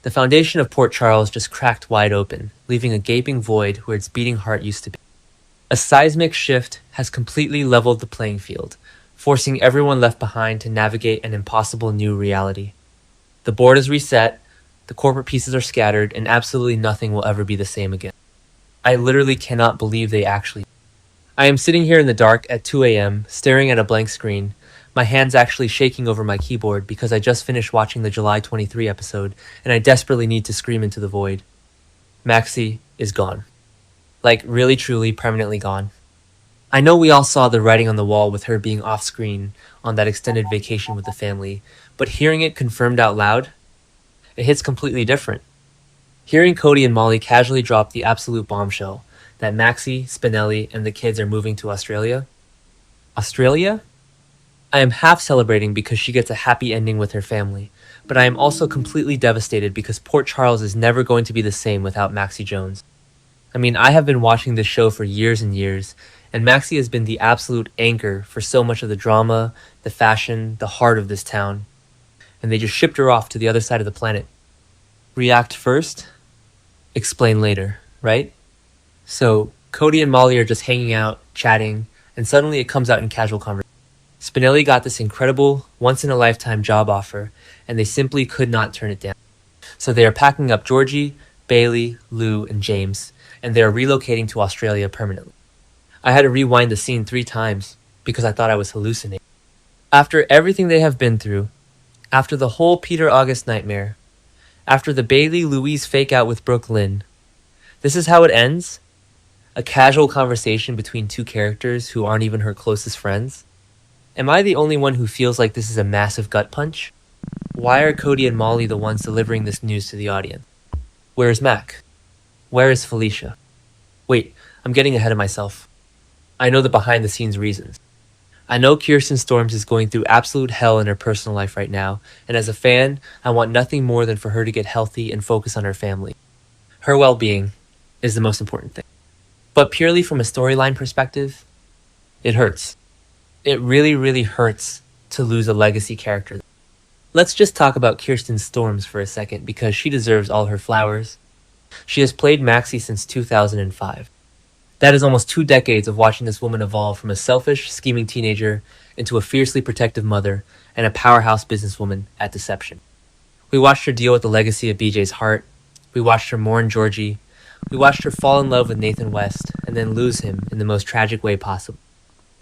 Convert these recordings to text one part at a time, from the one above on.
The foundation of Port Charles just cracked wide open, leaving a gaping void where its beating heart used to be. A seismic shift has completely leveled the playing field, forcing everyone left behind to navigate an impossible new reality. The board is reset, the corporate pieces are scattered, and absolutely nothing will ever be the same again. I literally cannot believe they actually. I am sitting here in the dark at 2 a.m., staring at a blank screen, my hands actually shaking over my keyboard because I just finished watching the July 23 episode, and I desperately need to scream into the void. Maxie is gone. Like, really truly permanently gone. I know we all saw the writing on the wall with her being off screen on that extended vacation with the family, but hearing it confirmed out loud, it hits completely different. Hearing Cody and Molly casually drop the absolute bombshell that Maxie, Spinelli, and the kids are moving to Australia. Australia? I am half celebrating because she gets a happy ending with her family, but I am also completely devastated because Port Charles is never going to be the same without Maxie Jones. I mean, I have been watching this show for years and years, and Maxie has been the absolute anchor for so much of the drama, the fashion, the heart of this town. And they just shipped her off to the other side of the planet. React first, explain later, right? So, Cody and Molly are just hanging out, chatting, and suddenly it comes out in casual conversation. Spinelli got this incredible, once-in-a-lifetime job offer, and they simply could not turn it down. So they are packing up Georgie, Bailey, Lou, and James, and they are relocating to Australia permanently. I had to rewind the scene 3 times because I thought I was hallucinating. After everything they have been through, after the whole Peter August nightmare, after the Bailey-Louise fake-out with Brooke Lynn, this is how it ends? A casual conversation between 2 characters who aren't even her closest friends? Am I the only one who feels like this is a massive gut punch? Why are Cody and Molly the ones delivering this news to the audience? Where is Mac? Where is Felicia? Wait, I'm getting ahead of myself. I know the behind-the-scenes reasons. I know Kirsten Storms is going through absolute hell in her personal life right now, and as a fan, I want nothing more than for her to get healthy and focus on her family. Her well-being is the most important thing. But purely from a storyline perspective, it hurts. It really, really hurts to lose a legacy character. Let's just talk about Kirsten Storms for a second because she deserves all her flowers. She has played Maxie since 2005. That is almost 2 decades of watching this woman evolve from a selfish, scheming teenager into a fiercely protective mother and a powerhouse businesswoman at Deception. We watched her deal with the legacy of BJ's heart. We watched her mourn Georgie. We watched her fall in love with Nathan West and then lose him in the most tragic way possible.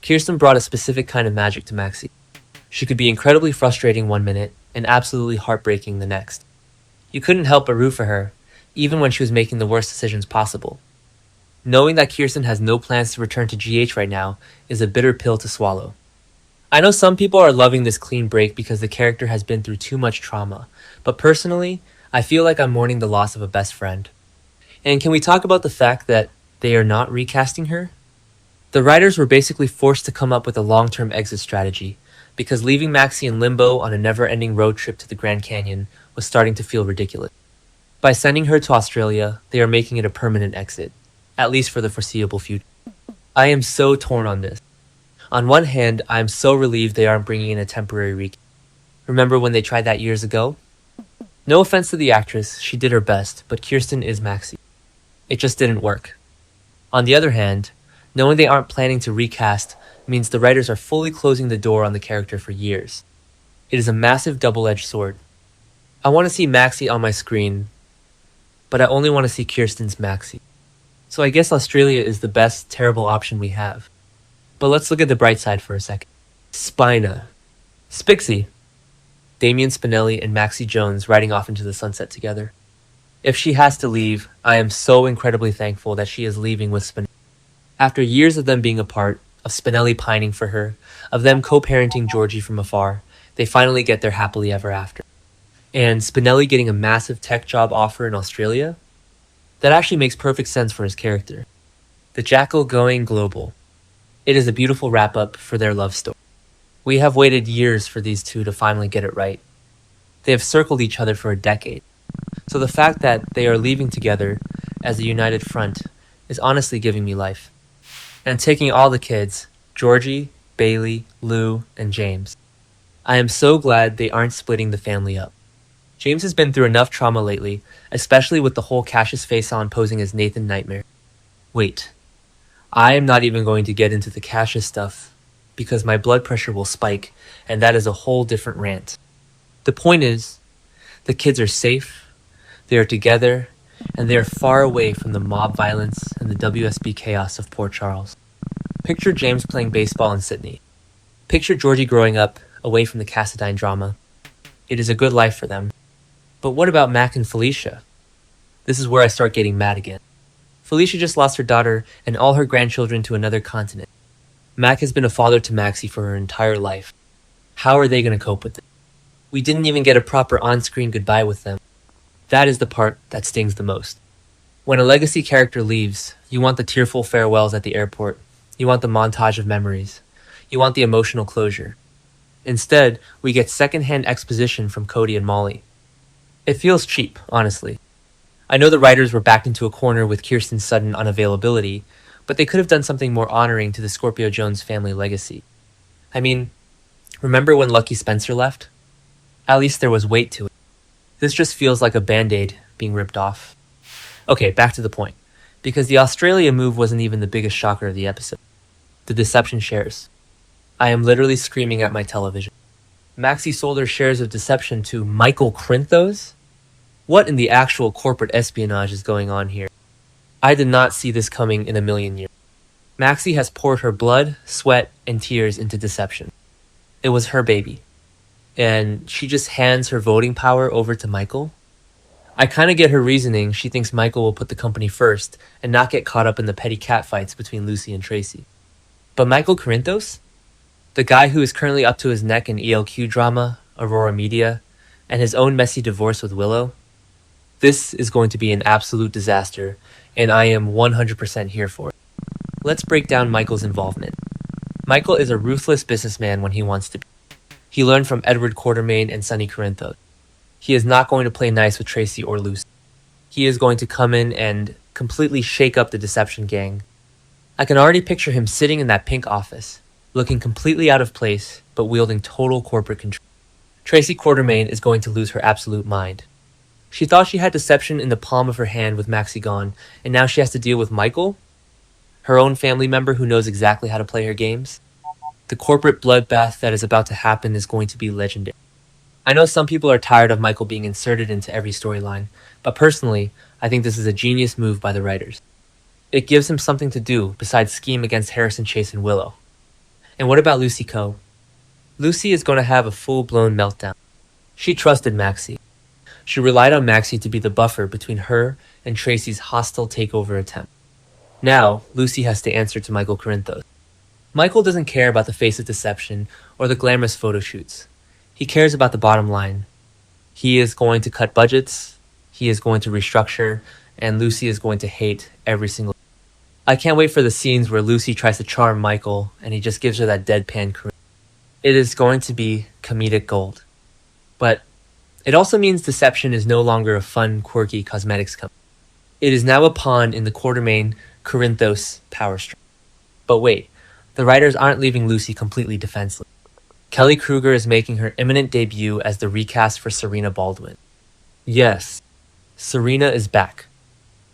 Kirsten brought a specific kind of magic to Maxie. She could be incredibly frustrating one minute and absolutely heartbreaking the next. You couldn't help but root for her, even when she was making the worst decisions possible. Knowing that Kirsten has no plans to return to GH right now is a bitter pill to swallow. I know some people are loving this clean break because the character has been through too much trauma, but personally, I feel like I'm mourning the loss of a best friend. And can we talk about the fact that they are not recasting her? The writers were basically forced to come up with a long-term exit strategy because leaving Maxie in limbo on a never-ending road trip to the Grand Canyon was starting to feel ridiculous. By sending her to Australia, they are making it a permanent exit, at least for the foreseeable future. I am so torn on this. On one hand, I am so relieved they aren't bringing in a temporary recast. Remember when they tried that years ago? No offense to the actress, she did her best, but Kirsten is Maxie. It just didn't work. On the other hand, knowing they aren't planning to recast means the writers are fully closing the door on the character for years. It is a massive double-edged sword. I want to see Maxie on my screen, but I only want to see Kirsten's Maxie. So I guess Australia is the best terrible option we have. But let's look at the bright side for a second. Spina. Spixie. Damian Spinelli and Maxie Jones riding off into the sunset together. If she has to leave, I am so incredibly thankful that she is leaving with Spinelli. After years of them being apart, of Spinelli pining for her, of them co-parenting Georgie from afar, they finally get their happily ever after. And Spinelli getting a massive tech job offer in Australia? That actually makes perfect sense for his character. The Jackal going global. It is a beautiful wrap-up for their love story. We have waited years for these two to finally get it right. They have circled each other for a decade. So the fact that they are leaving together as a united front is honestly giving me life. And taking all the kids, Georgie, Bailey, Lou, and James. I am so glad they aren't splitting the family up. James has been through enough trauma lately, especially with the whole Cassius face-on posing as Nathan Nightmare. Wait, I am not even going to get into the Cassius stuff, because my blood pressure will spike, and that is a whole different rant. The point is, the kids are safe, they are together, and they are far away from the mob violence and the WSB chaos of Port Charles. Picture James playing baseball in Sydney. Picture Georgie growing up away from the Cassadine drama. It is a good life for them. But what about Mac and Felicia? This is where I start getting mad again. Felicia just lost her daughter and all her grandchildren to another continent. Mac has been a father to Maxie for her entire life. How are they going to cope with it? We didn't even get a proper on-screen goodbye with them. That is the part that stings the most. When a legacy character leaves, you want the tearful farewells at the airport. You want the montage of memories. You want the emotional closure. Instead, we get secondhand exposition from Cody and Molly. It feels cheap, honestly. I know the writers were backed into a corner with Kirsten's sudden unavailability, but they could have done something more honoring to the Scorpio Jones family legacy. I mean, remember when Lucky Spencer left? At least there was weight to it. This just feels like a band-aid being ripped off. Okay, back to the point. Because the Australia move wasn't even the biggest shocker of the episode. The Deception shares. I am literally screaming at my television. Maxie sold her shares of Deception to Michael Corinthos? What in the actual corporate espionage is going on here? I did not see this coming in a million years. Maxie has poured her blood, sweat, and tears into Deception. It was her baby. And she just hands her voting power over to Michael? I kind of get her reasoning. She thinks Michael will put the company first and not get caught up in the petty catfights between Lucy and Tracy. But Michael Corinthos? The guy who is currently up to his neck in ELQ drama, Aurora Media, and his own messy divorce with Willow? This is going to be an absolute disaster, and I am 100% here for it. Let's break down Michael's involvement. Michael is a ruthless businessman when he wants to be. He learned from Edward Quartermain and Sonny Corinthos. He is not going to play nice with Tracy or Lucy. He is going to come in and completely shake up the Deception gang. I can already picture him sitting in that pink office, looking completely out of place, but wielding total corporate control. Tracy Quartermain is going to lose her absolute mind. She thought she had Deception in the palm of her hand with Maxie gone, and now she has to deal with Michael? Her own family member who knows exactly how to play her games? The corporate bloodbath that is about to happen is going to be legendary. I know some people are tired of Michael being inserted into every storyline, but personally, I think this is a genius move by the writers. It gives him something to do besides scheme against Harrison Chase and Willow. And what about Lucy Coe? Lucy is going to have a full-blown meltdown. She trusted Maxie. She relied on Maxie to be the buffer between her and Tracy's hostile takeover attempt. Now, Lucy has to answer to Michael Corinthos. Michael doesn't care about the face of Deception or the glamorous photo shoots. He cares about the bottom line. He is going to cut budgets, he is going to restructure, and Lucy is going to hate every single. I can't wait for the scenes where Lucy tries to charm Michael and he just gives her that deadpan grin. It is going to be comedic gold. But it also means Deception is no longer a fun, quirky cosmetics company. It is now a pawn in the Quartermain Corinthos power struggle. But wait, the writers aren't leaving Lucy completely defenseless. Kelly Kruger is making her imminent debut as the recast for Serena Baldwin. Yes, Serena is back.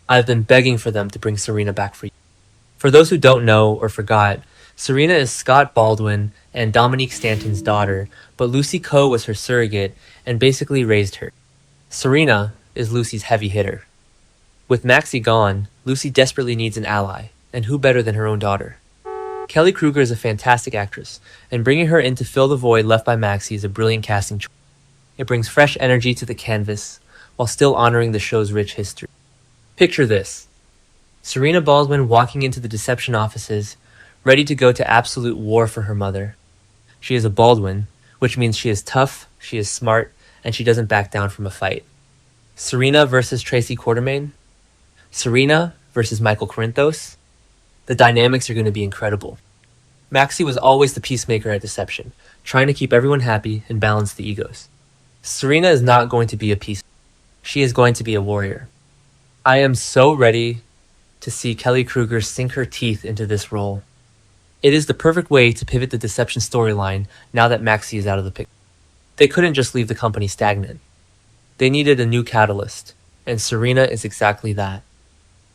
I've been begging for them to bring Serena back for you. For those who don't know or forgot, Serena is Scott Baldwin and Dominique Stanton's daughter, but Lucy Coe was her surrogate and basically raised her. Serena is Lucy's heavy hitter. With Maxie gone, Lucy desperately needs an ally, and who better than her own daughter? Kelly Kruger is a fantastic actress, and bringing her in to fill the void left by Maxie is a brilliant casting choice. It brings fresh energy to the canvas, while still honoring the show's rich history. Picture this. Serena Baldwin walking into the Deception offices, ready to go to absolute war for her mother. She is a Baldwin, which means she is tough, she is smart, and she doesn't back down from a fight. Serena versus Tracy Quartermain? Serena versus Michael Corinthos? The dynamics are going to be incredible. Maxie was always the peacemaker at Deception, trying to keep everyone happy and balance the egos. Serena is not going to be a peacemaker. She is going to be a warrior. I am so ready to see Kelly Kruger sink her teeth into this role. It is the perfect way to pivot the Deception storyline now that Maxie is out of the picture. They couldn't just leave the company stagnant. They needed a new catalyst, and Serena is exactly that.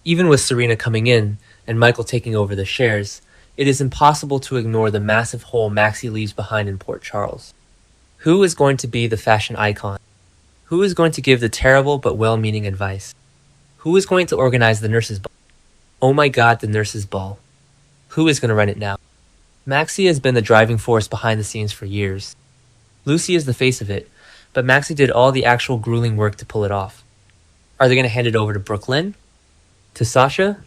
Even with Serena coming in and Michael taking over the shares, it is impossible to ignore the massive hole Maxie leaves behind in Port Charles. Who is going to be the fashion icon? Who is going to give the terrible but well-meaning advice? Who is going to organize the nurses' ball? Oh my god, the nurses' ball. Who is going to run it now? Maxie has been the driving force behind the scenes for years. Lucy is the face of it, but Maxie did all the actual grueling work to pull it off. Are they going to hand it over to Brooklyn? To Sasha?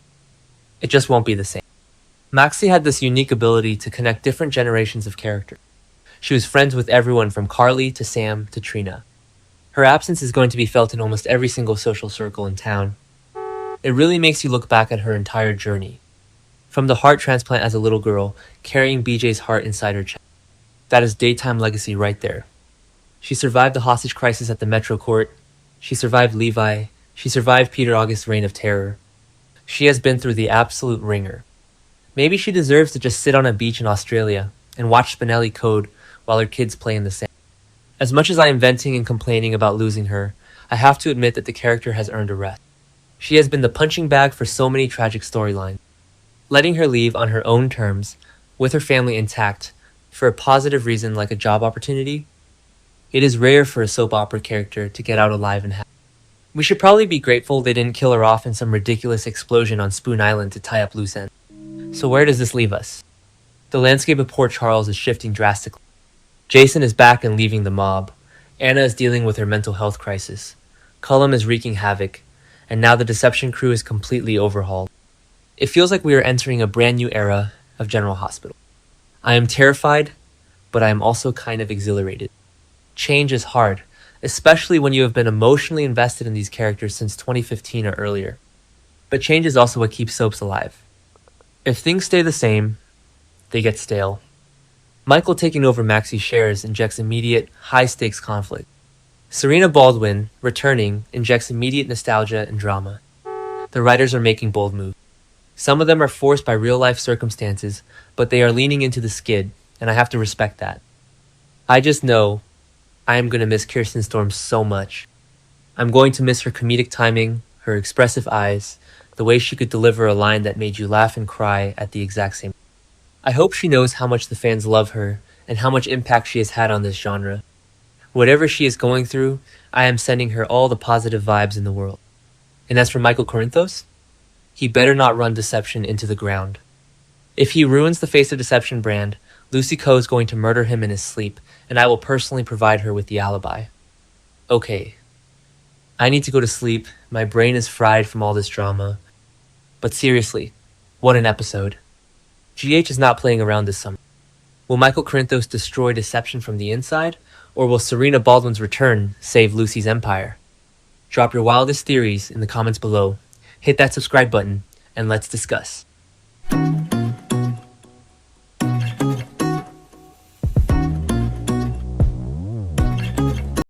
It just won't be the same. Maxie had this unique ability to connect different generations of characters. She was friends with everyone from Carly to Sam to Trina. Her absence is going to be felt in almost every single social circle in town. It really makes you look back at her entire journey. From the heart transplant as a little girl, carrying BJ's heart inside her chest. That is daytime legacy right there. She survived the hostage crisis at the Metro Court. She survived Levi. She survived Peter August's reign of terror. She has been through the absolute ringer. Maybe she deserves to just sit on a beach in Australia and watch Spinelli code while her kids play in the sand. As much as I am venting and complaining about losing her, I have to admit that the character has earned a rest. She has been the punching bag for so many tragic storylines. Letting her leave on her own terms, with her family intact, for a positive reason like a job opportunity, it is rare for a soap opera character to get out alive and happy. We should probably be grateful they didn't kill her off in some ridiculous explosion on Spoon Island to tie up loose ends. So where does this leave us? The landscape of Port Charles is shifting drastically. Jason is back and leaving the mob. Anna is dealing with her mental health crisis. Cullum is wreaking havoc, and now the Deception crew is completely overhauled. It feels like we are entering a brand new era of General Hospital. I am terrified, but I am also kind of exhilarated. Change is hard, especially when you have been emotionally invested in these characters since 2015 or earlier. But change is also what keeps soaps alive. If things stay the same, they get stale. Michael taking over Maxie's shares injects immediate, high-stakes conflict. Serena Baldwin, returning, injects immediate nostalgia and drama. The writers are making bold moves. Some of them are forced by real-life circumstances, but they are leaning into the skid, and I have to respect that. I just know I am going to miss Kirsten Storms so much. I'm going to miss her comedic timing, her expressive eyes, the way she could deliver a line that made you laugh and cry at the exact same time. I hope she knows how much the fans love her and how much impact she has had on this genre. Whatever she is going through, I am sending her all the positive vibes in the world. And as for Michael Corinthos, he better not run Deception into the ground. If he ruins the Face of Deception brand, Lucy Coe is going to murder him in his sleep, and I will personally provide her with the alibi. Okay, I need to go to sleep. My brain is fried from all this drama. But seriously, what an episode. GH is not playing around this summer. Will Michael Corinthos destroy Deception from the inside, or will Serena Baldwin's return save Lucy's empire? Drop your wildest theories in the comments below, hit that subscribe button, and let's discuss.